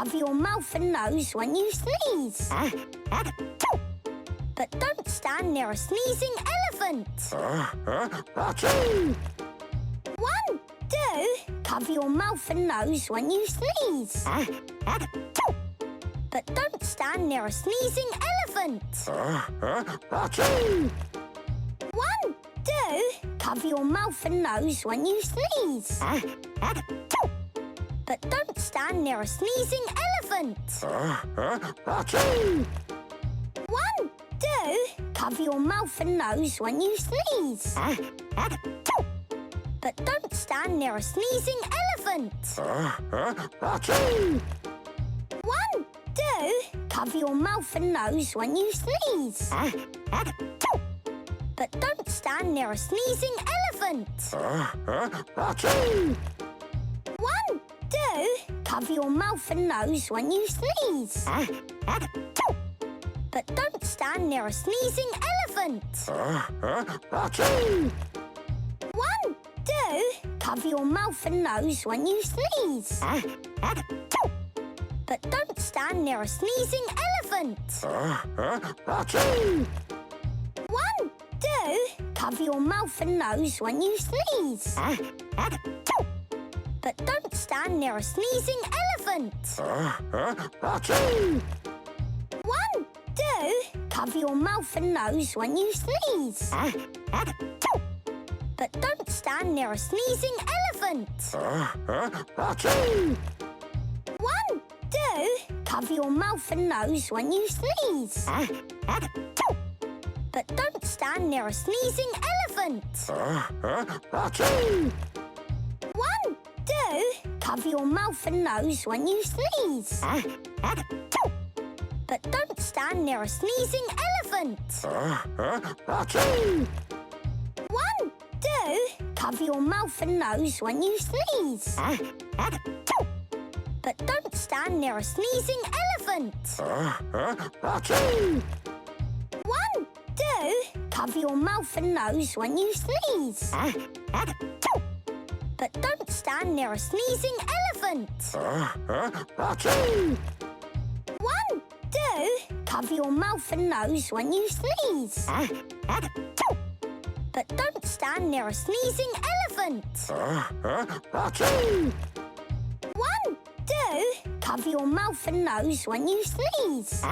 Cover your mouth and nose when you sneeze. But don't stand near a sneezing elephant. 1, 2. Cover your mouth and nose when you sneeze. But don't stand near a sneezing elephant. 1, 2. Cover your mouth and nose when you sneeze. But don't stand near a sneezing elephant. 1, 2. Cover your mouth and nose when you sneeze. But don't stand near a sneezing elephant. 1, 2. Cover your mouth and nose when you sneeze. But don't stand near a sneezing elephant. 1, 2. Cover your mouth and nose when you sneeze. But don't stand near a sneezing elephant. 1, 2. Cover your mouth and nose when you sneeze. But don't stand near a sneezing elephant. 1, 2. Cover your mouth and nose when you sneeze. But don't stand near a sneezing elephant. 1, 2. Cover your mouth and nose when you sneeze. But don't stand near a sneezing elephant. 1, 2. Cover your mouth and nose when you sneeze. But don't stand near a sneezing elephant. 1, 2. Cover your mouth and nose when you sneeze. But don't stand near a sneezing elephant. 1, 2. Cover your mouth and nose when you sneeze. But don't stand near a sneezing elephant. 1, 2. Cover your mouth and nose when you sneeze. But don't stand near a sneezing elephant. 1, 2. Cover your mouth and nose when you sneeze. But don't stand near a sneezing elephant. 1, 2. Cover your mouth and nose when you sneeze.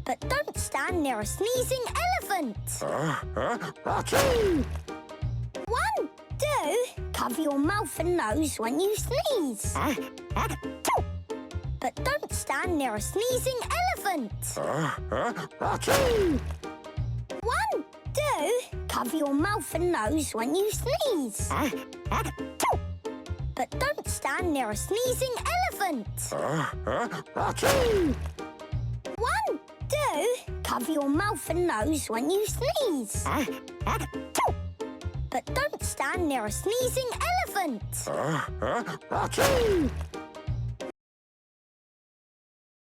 But don't stand near a sneezing elephant. 1, 2. Cover your mouth and nose when you sneeze. But don't stand near a sneezing elephant. 1, 2. Cover your mouth and nose when you sneeze. But don't stand near a sneezing elephant. 1, 2. Cover your mouth and nose when you sneeze. But don't stand near a sneezing elephant.